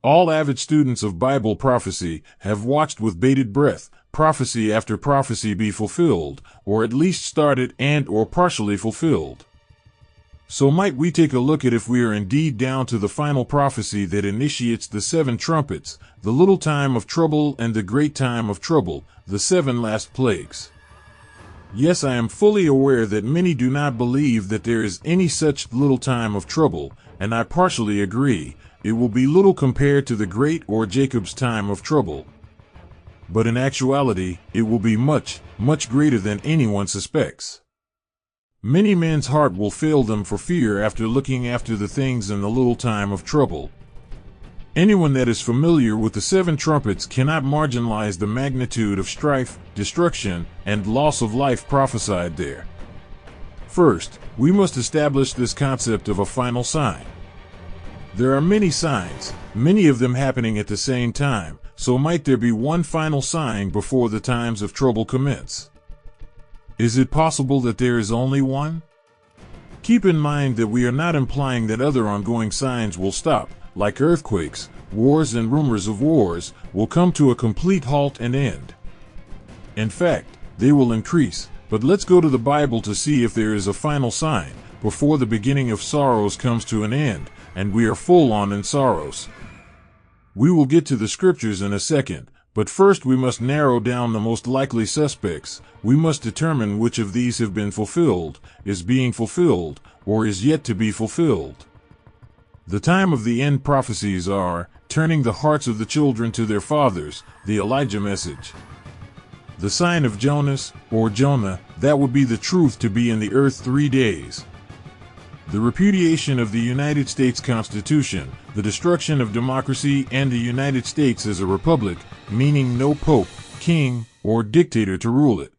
All avid students of Bible prophecy have watched with bated breath prophecy after prophecy be fulfilled, or at least started and or partially fulfilled. So might we take a look at if we are indeed down to the final prophecy that initiates the 7 trumpets, the little time of trouble and the great time of trouble, the 7 last plagues. Yes, I am fully aware that many do not believe that there is any such little time of trouble, and I partially agree. It will be little compared to the great or Jacob's time of trouble. But in actuality, it will be much, much greater than anyone suspects. Many men's heart will fail them for fear after looking after the things in the little time of trouble. Anyone that is familiar with the 7 trumpets cannot marginalize the magnitude of strife, destruction, and loss of life prophesied there. First, we must establish this concept of a final sign. There are many signs, many of them happening at the same time, so might there be one final sign before the times of trouble commence? Is it possible that there is only one? Keep in mind that we are not implying that other ongoing signs will stop, like earthquakes, wars and rumors of wars, will come to a complete halt and end. In fact, they will increase, but let's go to the Bible to see if there is a final sign, before the beginning of sorrows comes to an end, and we are full on in sorrows. We will get to the scriptures in a second, but first we must narrow down the most likely suspects. We must determine which of these have been fulfilled, is being fulfilled, or is yet to be fulfilled. The time of the end prophecies are, turning the hearts of the children to their fathers, the Elijah message. The sign of Jonas, or Jonah, that would be the truth to be in the earth 3 days. The repudiation of the United States Constitution, the destruction of democracy and the United States as a republic, meaning no pope, king, or dictator to rule it.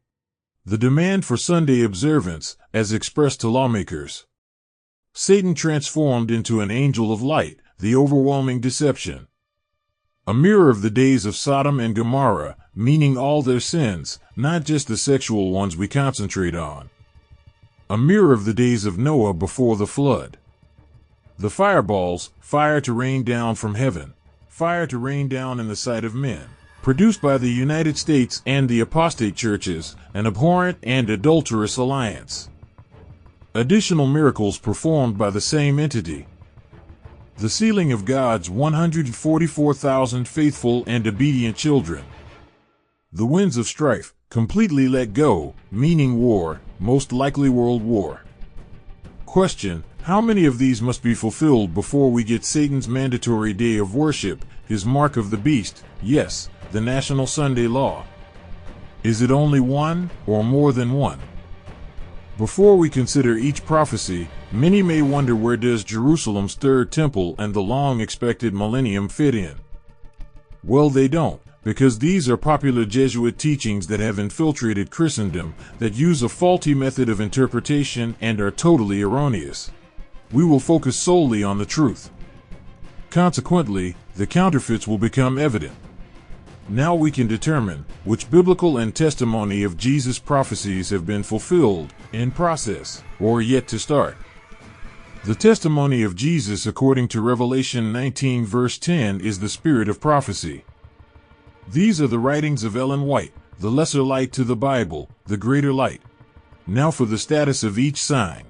The demand for Sunday observance, as expressed to lawmakers. Satan transformed into an angel of light, the overwhelming deception. A mirror of the days of Sodom and Gomorrah, meaning all their sins, not just the sexual ones we concentrate on. A mirror of the days of Noah before the flood. The fireballs, fire to rain down from heaven, fire to rain down in the sight of men, produced by the United States and the apostate churches, an abhorrent and adulterous alliance. Additional miracles performed by the same entity. The sealing of God's 144,000 faithful and obedient children. The winds of strife, completely let go, meaning war, most likely world war. Question: how many of these must be fulfilled before we get Satan's mandatory day of worship, his mark of the beast, yes, the National Sunday Law? Is it only one, or more than one? Before we consider each prophecy, many may wonder, where does Jerusalem's third temple and the long-expected millennium fit in? Well, they don't, because these are popular Jesuit teachings that have infiltrated Christendom, that use a faulty method of interpretation and are totally erroneous. We will focus solely on the truth. Consequently, the counterfeits will become evident. Now we can determine which biblical and testimony of Jesus' prophecies have been fulfilled, in process, or yet to start. The testimony of Jesus according to Revelation 19 verse 10 is the spirit of prophecy. These are the writings of Ellen White, the lesser light to the Bible, the greater light. Now for the status of each sign.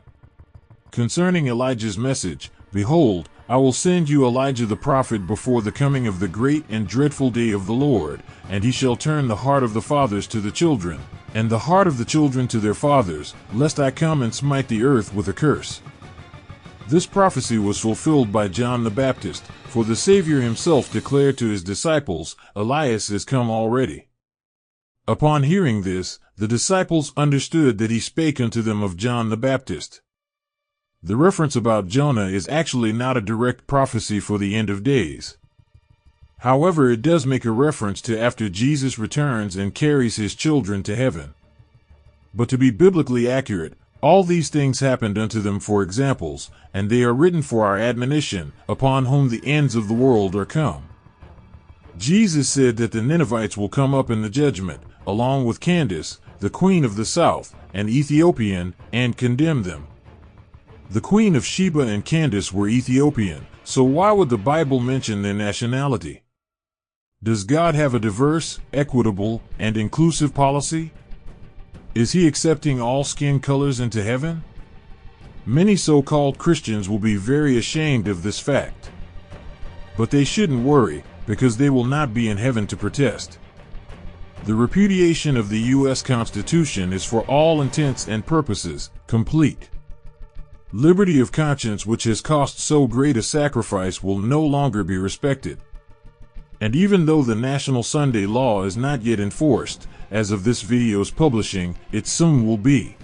Concerning Elijah's message, behold, I will send you Elijah the prophet before the coming of the great and dreadful day of the Lord, and he shall turn the heart of the fathers to the children, and the heart of the children to their fathers, lest I come and smite the earth with a curse. This prophecy was fulfilled by John the Baptist, for the Savior himself declared to his disciples, Elias is come already. Upon hearing this, the disciples understood that he spake unto them of John the Baptist. The reference about Jonah is actually not a direct prophecy for the end of days. However, it does make a reference to after Jesus returns and carries his children to heaven. But to be biblically accurate, all these things happened unto them for examples, and they are written for our admonition, upon whom the ends of the world are come. Jesus said that the Ninevites will come up in the judgment, along with Candace, the queen of the south, an Ethiopian, and condemn them. The Queen of Sheba and Candace were Ethiopian, so why would the Bible mention their nationality? Does God have a diverse, equitable, and inclusive policy? Is he accepting all skin colors into heaven? Many so-called Christians will be very ashamed of this fact. But they shouldn't worry, because they will not be in heaven to protest. The repudiation of the U.S. Constitution is for all intents and purposes complete. Liberty of conscience, which has cost so great a sacrifice, will no longer be respected. And even though the National Sunday Law is not yet enforced, as of this video's publishing, it soon will be.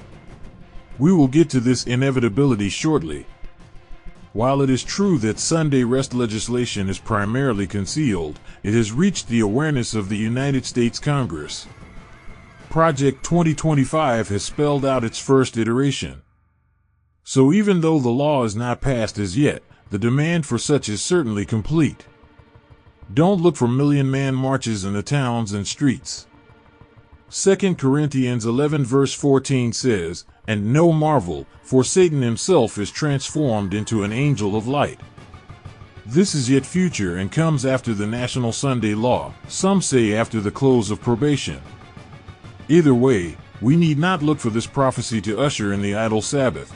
We will get to this inevitability shortly. While it is true that Sunday rest legislation is primarily concealed, it has reached the awareness of the United States Congress. Project 2025 has spelled out its first iteration. So even though the law is not passed as yet, the demand for such is certainly complete. Don't look for million-man marches in the towns and streets. 2 Corinthians 11 verse 14 says, "And no marvel, for Satan himself is transformed into an angel of light." This is yet future and comes after the National Sunday Law, some say after the close of probation. Either way, we need not look for this prophecy to usher in the idle Sabbath.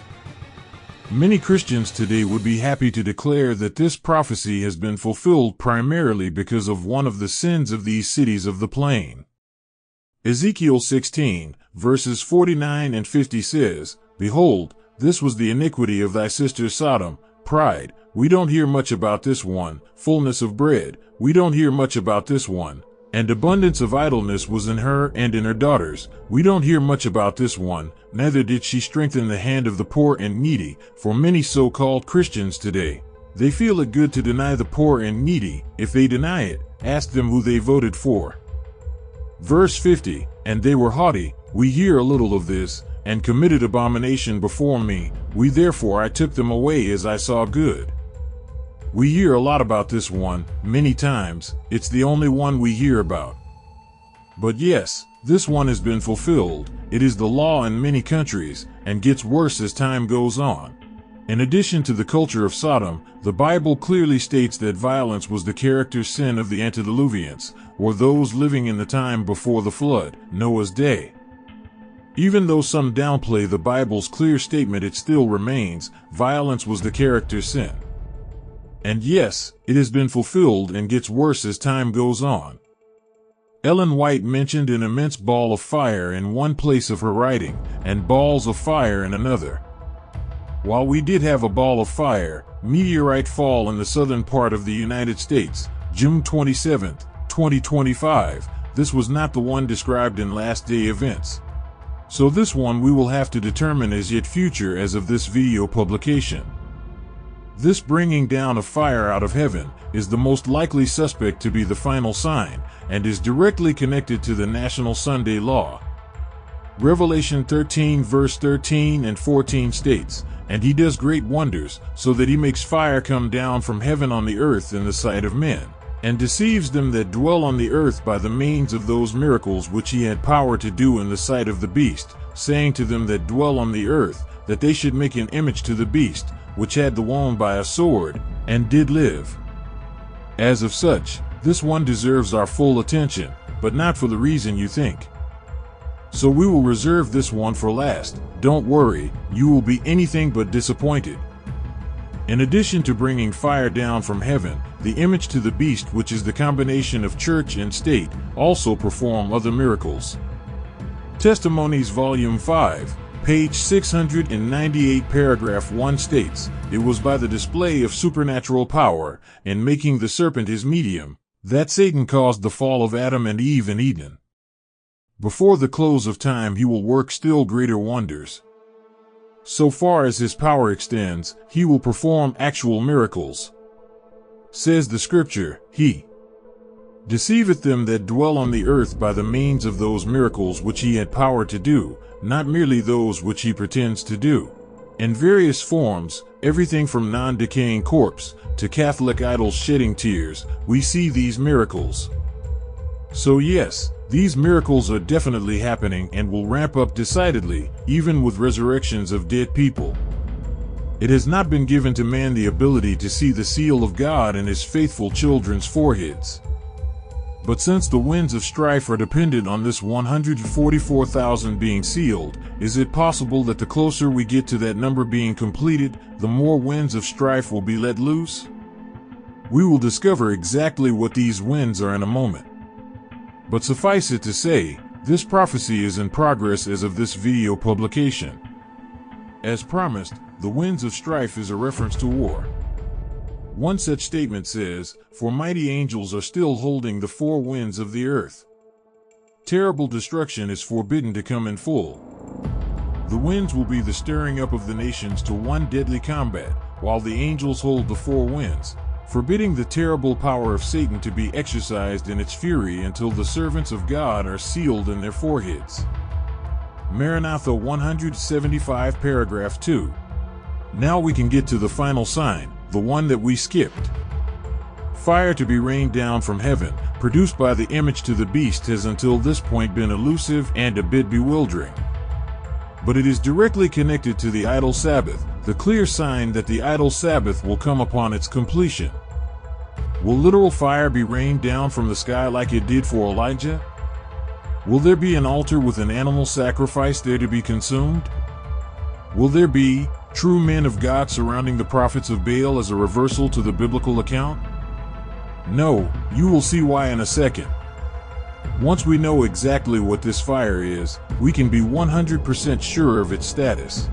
Many Christians today would be happy to declare that this prophecy has been fulfilled primarily because of one of the sins of these cities of the plain. Ezekiel 16, verses 49 and 50 says, "Behold, this was the iniquity of thy sister Sodom, pride, we don't hear much about this one, fullness of bread, we don't hear much about this one, and abundance of idleness was in her and in her daughters, we don't hear much about this one, neither did she strengthen the hand of the poor and needy." For many so-called Christians today, they feel it good to deny the poor and needy. If they deny it, ask them who they voted for. Verse 50, "And they were haughty, we hear a little of this, and committed abomination before me, we therefore I took them away as I saw good." We hear a lot about this one, many times, it's the only one we hear about. But yes, this one has been fulfilled, it is the law in many countries, and gets worse as time goes on. In addition to the culture of Sodom, the Bible clearly states that violence was the character sin of the antediluvians, or those living in the time before the flood, Noah's day. Even though some downplay the Bible's clear statement, it still remains, violence was the character sin. And yes, it has been fulfilled and gets worse as time goes on. Ellen White mentioned an immense ball of fire in one place of her writing, and balls of fire in another. While we did have a ball of fire, meteorite fall in the southern part of the United States, June 27, 2025, this was not the one described in Last Day events. So this one we will have to determine as yet future as of this video publication. This bringing down of fire out of heaven is the most likely suspect to be the final sign, and is directly connected to the National Sunday Law. Revelation 13 verse 13 and 14 states, "And he does great wonders, so that he makes fire come down from heaven on the earth in the sight of men, and deceives them that dwell on the earth by the means of those miracles which he had power to do in the sight of the beast, saying to them that dwell on the earth, that they should make an image to the beast, which had the wound by a sword, and did live." As of such, this one deserves our full attention, but not for the reason you think. So we will reserve this one for last. Don't worry, you will be anything but disappointed. In addition to bringing fire down from heaven, the image to the beast, which is the combination of church and state, also perform other miracles. Testimonies Volume 5, page 698, paragraph 1 states, "It was by the display of supernatural power, in making the serpent his medium, that Satan caused the fall of Adam and Eve in Eden. Before the close of time he will work still greater wonders. So far as his power extends, he will perform actual miracles. Says the scripture, he deceiveth them that dwell on the earth by the means of those miracles which he had power to do, not merely those which he pretends to do. In various forms, everything from non-decaying corpse to Catholic idols shedding tears, we see these miracles. So yes, these miracles are definitely happening and will ramp up decidedly, even with resurrections of dead people. It has not been given to man the ability to see the seal of God in his faithful children's foreheads. But since the winds of strife are dependent on this 144,000 being sealed, is it possible that the closer we get to that number being completed, the more winds of strife will be let loose? We will discover exactly what these winds are in a moment. But suffice it to say, this prophecy is in progress as of this video publication. As promised, the winds of strife is a reference to war. One such statement says, "For mighty angels are still holding the four winds of the earth." Terrible destruction is forbidden to come in full. The winds will be the stirring up of the nations to one deadly combat, while the angels hold the four winds, forbidding the terrible power of Satan to be exercised in its fury until the servants of God are sealed in their foreheads. Maranatha 175 paragraph 2. Now we can get to the final sign, the one that we skipped. Fire to be rained down from heaven, produced by the image to the beast, has until this point been elusive and a bit bewildering. But it is directly connected to the idol Sabbath, the clear sign that the idol Sabbath will come upon its completion. Will literal fire be rained down from the sky like it did for Elijah? Will there be an altar with an animal sacrifice there to be consumed? Will there be true men of God surrounding the prophets of Baal as a reversal to the biblical account? No, you will see why in a second. Once we know exactly what this fire is, we can be 100% sure of its status.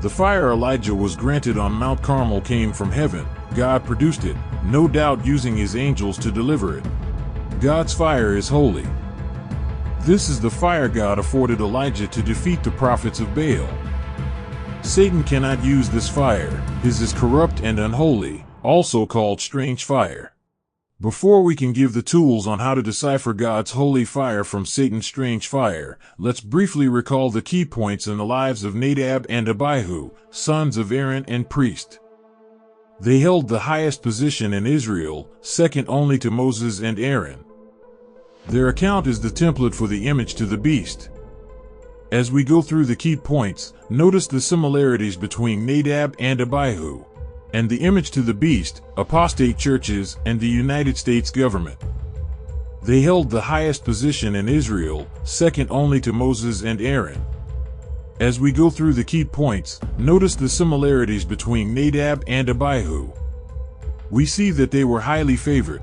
The fire Elijah was granted on Mount Carmel came from heaven. God produced it, no doubt using his angels to deliver it. God's fire is holy. This is the fire God afforded Elijah to defeat the prophets of Baal. Satan cannot use this fire. His is corrupt and unholy, also called strange fire. Before we can give the tools on how to decipher God's holy fire from Satan's strange fire, let's briefly recall the key points in the lives of Nadab and Abihu, sons of Aaron and priest. They held the highest position in Israel, second only to Moses and Aaron. Their account is the template for the image to the beast. As we go through the key points, notice the similarities between Nadab and Abihu, and the image to the beast, apostate churches, and the United States government. They held the highest position in Israel, second only to Moses and Aaron. As we go through the key points, notice the similarities between Nadab and Abihu. We see that they were highly favored.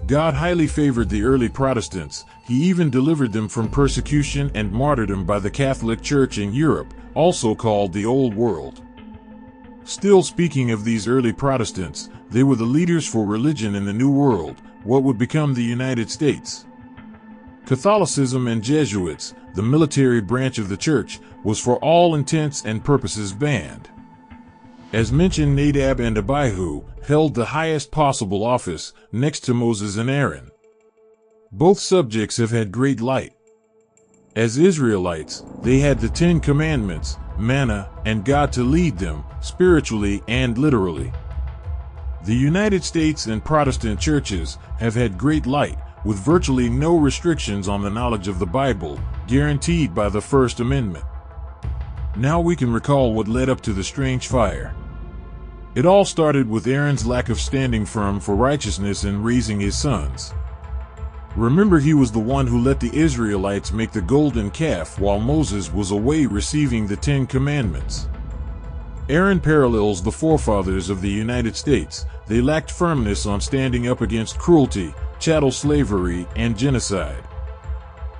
God highly favored the early Protestants. He even delivered them from persecution and martyrdom by the Catholic Church in Europe, also called the Old World. Still speaking of these early Protestants, they were the leaders for religion in the New World, what would become the United States. Catholicism and Jesuits, the military branch of the church, was for all intents and purposes banned. As mentioned, Nadab and Abihu held the highest possible office, next to Moses and Aaron. Both subjects have had great light. As Israelites, they had the 10 Commandments, manna, and God to lead them, spiritually and literally. The United States and Protestant churches have had great light, with virtually no restrictions on the knowledge of the Bible, guaranteed by the First Amendment. Now we can recall what led up to the strange fire. It all started with Aaron's lack of standing firm for righteousness in raising his sons. Remember, he was the one who let the Israelites make the golden calf while Moses was away receiving the 10 Commandments. Aaron parallels the forefathers of the United States. They lacked firmness on standing up against cruelty, chattel slavery, and genocide.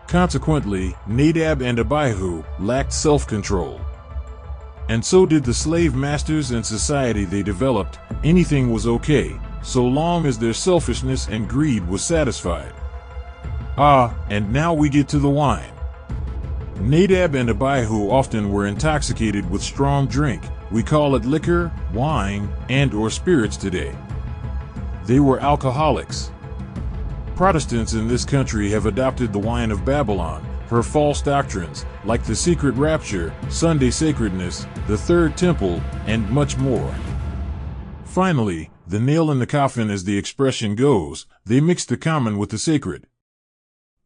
Consequently, Nadab and Abihu lacked self-control. And so did the slave masters and society they developed. Anything was okay, so long as their selfishness and greed was satisfied. And now we get to the wine. Nadab and Abihu often were intoxicated with strong drink. We call it liquor, wine, and/or spirits today. They were alcoholics. Protestants in this country have adopted the wine of Babylon, her false doctrines, like the secret rapture, Sunday sacredness, the third temple, and much more. Finally, the nail in the coffin, as the expression goes, they mixed the common with the sacred.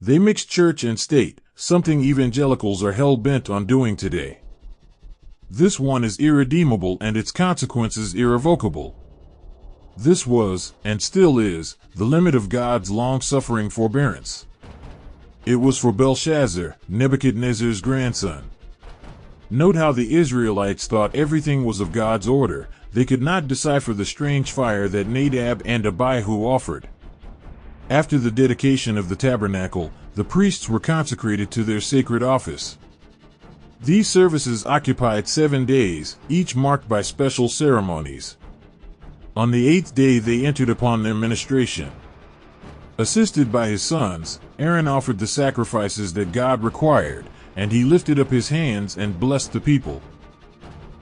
They mixed church and state, something evangelicals are hell-bent on doing today. This one is irredeemable and its consequences irrevocable. This was, and still is, the limit of God's long-suffering forbearance. It was for Belshazzar, Nebuchadnezzar's grandson. Note how the Israelites thought everything was of God's order. They could not decipher the strange fire that Nadab and Abihu offered. After the dedication of the tabernacle, the priests were consecrated to their sacred office. These services occupied 7 days, each marked by special ceremonies. On the 8th day they entered upon their ministration. Assisted by his sons, Aaron offered the sacrifices that God required, and he lifted up his hands and blessed the people.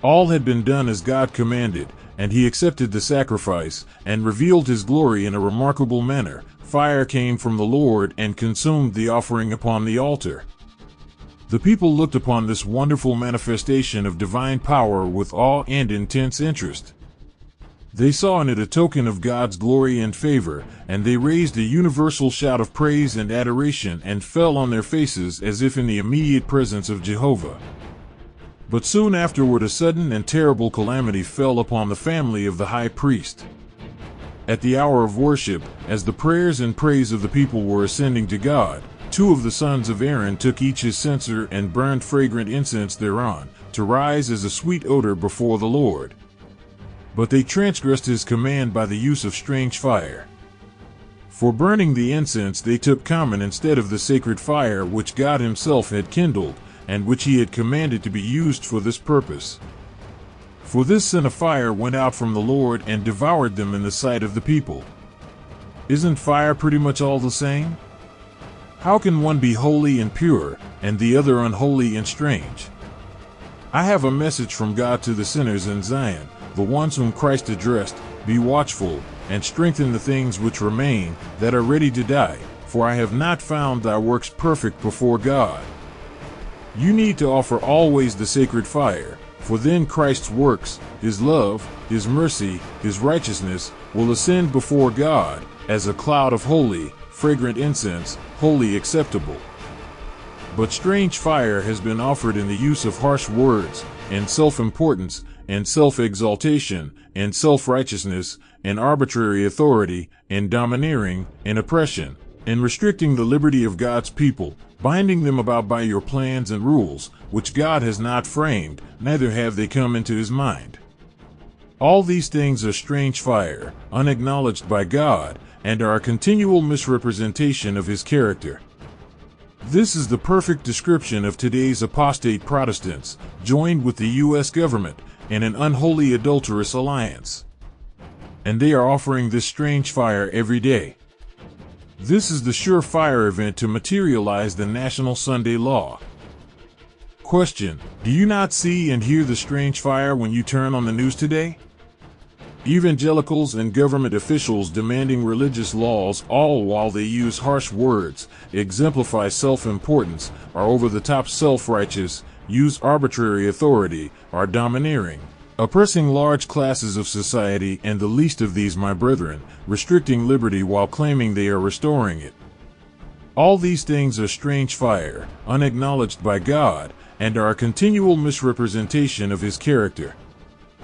All had been done as God commanded, and he accepted the sacrifice, and revealed his glory in a remarkable manner. Fire came from the Lord and consumed the offering upon the altar. The people looked upon this wonderful manifestation of divine power with awe and intense interest. They saw in it a token of God's glory and favor, and they raised a universal shout of praise and adoration and fell on their faces as if in the immediate presence of Jehovah. But soon afterward a sudden and terrible calamity fell upon the family of the high priest. At the hour of worship, as the prayers and praise of the people were ascending to God, 2 of the sons of Aaron took each his censer and burned fragrant incense thereon, to rise as a sweet odor before the Lord. But they transgressed his command by the use of strange fire. For burning the incense they took common instead of the sacred fire which God himself had kindled, and which he had commanded to be used for this purpose. For this sin a fire went out from the Lord and devoured them in the sight of the people. Isn't fire pretty much all the same? How can one be holy and pure, and the other unholy and strange? I have a message from God to the sinners in Zion, the ones whom Christ addressed. Be watchful, and strengthen the things which remain, that are ready to die, for I have not found thy works perfect before God. You need to offer always the sacred fire, for then Christ's works, his love, his mercy, his righteousness, will ascend before God, as a cloud of holy, fragrant incense, wholly acceptable. But strange fire has been offered in the use of harsh words, and self-importance, and self-exaltation, and self-righteousness, and arbitrary authority, and domineering, and oppression, and restricting the liberty of God's people, binding them about by your plans and rules, which God has not framed, neither have they come into his mind. All these things are strange fire, unacknowledged by God, and are a continual misrepresentation of his character. This is the perfect description of today's apostate Protestants, joined with the U.S. government, in an unholy adulterous alliance. And they are offering this strange fire every day. This is the surefire event to materialize the National Sunday Law. Question: do you not see and hear the strange fire when you turn on the news today? Evangelicals and government officials demanding religious laws, all while they use harsh words, exemplify self-importance, are over-the-top self-righteous, use arbitrary authority, are domineering, oppressing large classes of society, and the least of these, my brethren, restricting liberty while claiming they are restoring it. All these things are strange fire, unacknowledged by God, and are a continual misrepresentation of his character.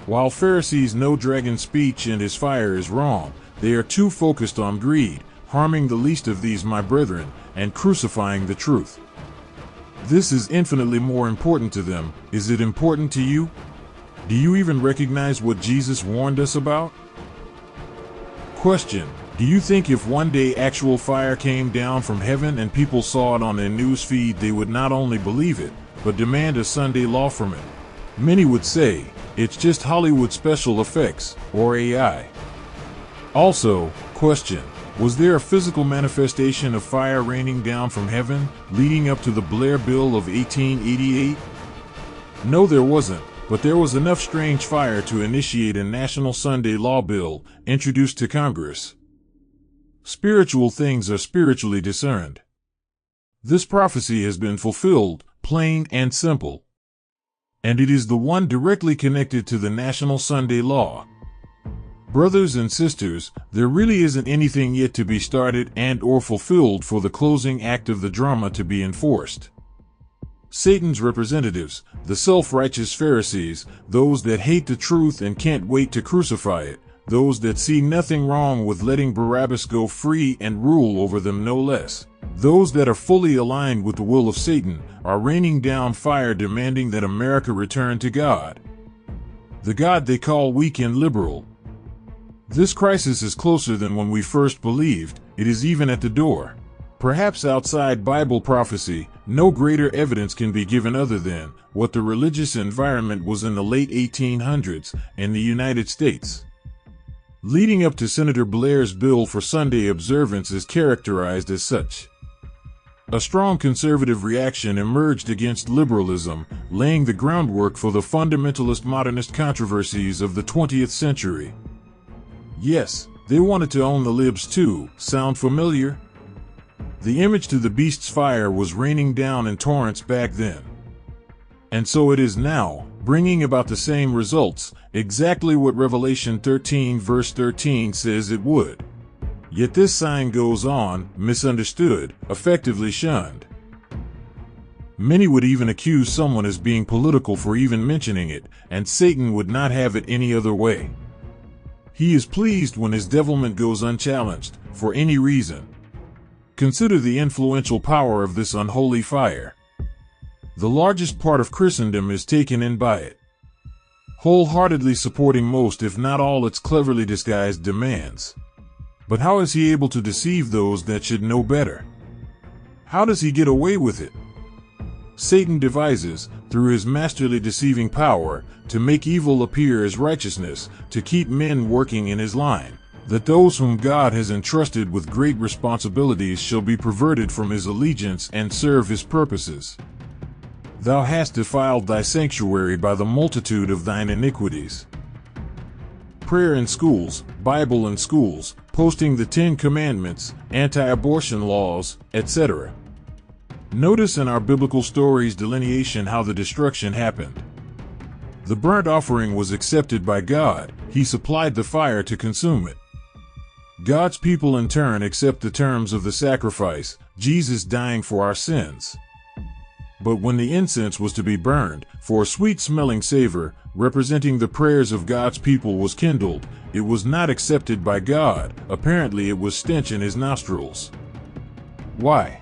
While Pharisees know dragon's speech and his fire is wrong, they are too focused on greed, harming the least of these, my brethren, and crucifying the truth. This is infinitely more important to them. Is it important to you? Do you even recognize what Jesus warned us about? Question: do you think if one day actual fire came down from heaven and people saw it on their news feed, they would not only believe it, but demand a Sunday law from it? Many would say, it's just Hollywood special effects, or AI. Also, question: was there a physical manifestation of fire raining down from heaven, leading up to the Blair Bill of 1888? No, there wasn't, but there was enough strange fire to initiate a national Sunday law bill, introduced to Congress. Spiritual things are spiritually discerned. This prophecy has been fulfilled, plain and simple. And it is the one directly connected to the National Sunday Law. Brothers and sisters, there really isn't anything yet to be started and or fulfilled for the closing act of the drama to be enforced. Satan's representatives, the self-righteous Pharisees, those that hate the truth and can't wait to crucify it, those that see nothing wrong with letting Barabbas go free and rule over them no less. Those that are fully aligned with the will of Satan are raining down fire demanding that America return to God. The God they call weak and liberal. This crisis is closer than when we first believed. It is even at the door. Perhaps outside Bible prophecy, no greater evidence can be given other than what the religious environment was in the late 1800s in the United States. Leading up to Senator Blair's bill for Sunday observance is characterized as such. A strong conservative reaction emerged against liberalism, laying the groundwork for the fundamentalist modernist controversies of the 20th century. Yes, they wanted to own the libs too. Sound familiar? The image to the beast's fire was raining down in torrents back then. And so it is now, bringing about the same results, exactly what Revelation 13 verse 13 says it would. Yet this sign goes on, misunderstood, effectively shunned. Many would even accuse someone as being political for even mentioning it, and Satan would not have it any other way. He is pleased when his devilment goes unchallenged, for any reason. Consider the influential power of this unholy fire. The largest part of Christendom is taken in by it, wholeheartedly supporting most if not all its cleverly disguised demands. But how is he able to deceive those that should know better? How does he get away with it? Satan devises, through his masterly deceiving power, to make evil appear as righteousness, to keep men working in his line, that those whom God has entrusted with great responsibilities shall be perverted from his allegiance and serve his purposes. Thou hast defiled thy sanctuary by the multitude of thine iniquities. Prayer in schools, Bible in schools, posting the 10 Commandments, anti-abortion laws, etc. Notice in our biblical stories delineation how the destruction happened. The burnt offering was accepted by God. He supplied the fire to consume it. God's people in turn accept the terms of the sacrifice, Jesus dying for our sins. But when the incense was to be burned, for a sweet-smelling savor, representing the prayers of God's people was kindled, it was not accepted by God. Apparently it was stench in his nostrils. Why?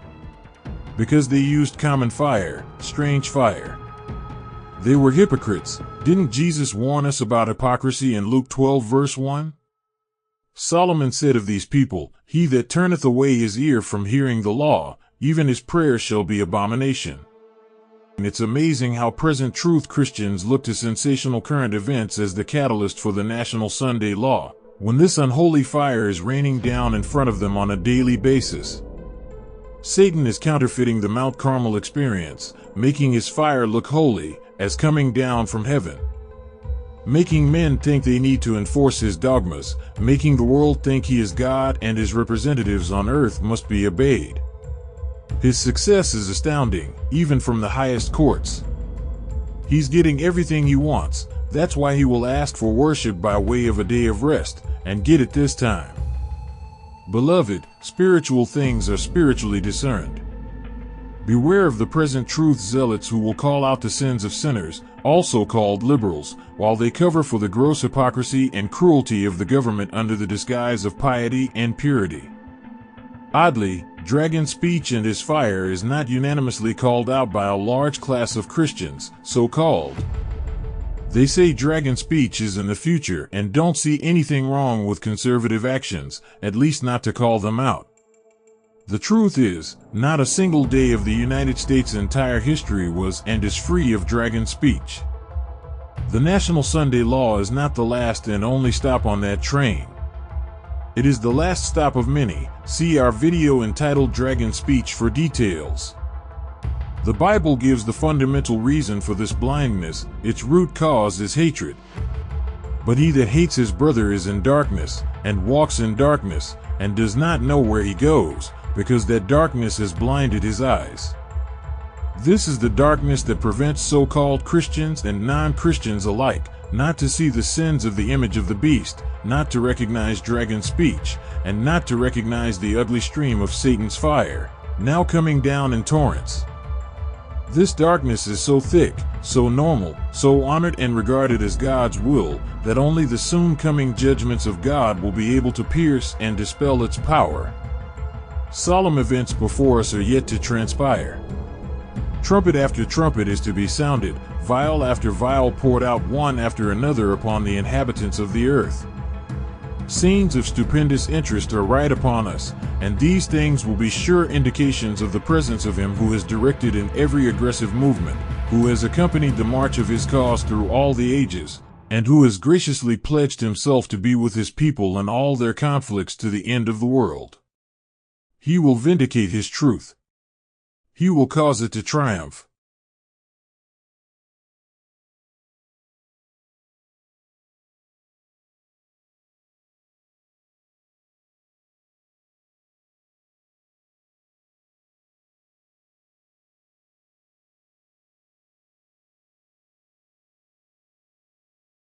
Because they used common fire, strange fire. They were hypocrites. Didn't Jesus warn us about hypocrisy in Luke 12 verse 1? Solomon said of these people, "He that turneth away his ear from hearing the law, even his prayer shall be abomination." And it's amazing how present truth Christians look to sensational current events as the catalyst for the national Sunday law, when this unholy fire is raining down in front of them on a daily basis. Satan is counterfeiting the Mount Carmel experience, making his fire look holy, as coming down from heaven. Making men think they need to enforce his dogmas, making the world think he is God and his representatives on earth must be obeyed. His success is astounding, even from the highest courts. He's getting everything he wants. That's why he will ask for worship by way of a day of rest, and get it this time. Beloved, spiritual things are spiritually discerned. Beware of the present truth zealots who will call out the sins of sinners, also called liberals, while they cover for the gross hypocrisy and cruelty of the government under the disguise of piety and purity. Oddly, dragon speech and his fire is not unanimously called out by a large class of Christians, so-called. They say dragon speech is in the future and don't see anything wrong with conservative actions, at least not to call them out. The truth is, not a single day of the United States' entire history was and is free of dragon speech. The National Sunday Law is not the last and only stop on that train. It is the last stop of many. See our video entitled Dragon Speech for details. The Bible gives the fundamental reason for this blindness. Its root cause is hatred. But he that hates his brother is in darkness, and walks in darkness, and does not know where he goes, because that darkness has blinded his eyes. This is the darkness that prevents so-called Christians and non-Christians alike, not to see the sins of the image of the beast, not to recognize dragon speech, and not to recognize the ugly stream of Satan's fire, now coming down in torrents. This darkness is so thick, so normal, so honored and regarded as God's will, that only the soon coming judgments of God will be able to pierce and dispel its power. Solemn events before us are yet to transpire. Trumpet after trumpet is to be sounded, vial after vial poured out one after another upon the inhabitants of the earth. Scenes of stupendous interest are right upon us, and these things will be sure indications of the presence of Him who has directed in every aggressive movement, who has accompanied the march of His cause through all the ages, and who has graciously pledged Himself to be with His people in all their conflicts to the end of the world. He will vindicate His truth. He will cause it to triumph.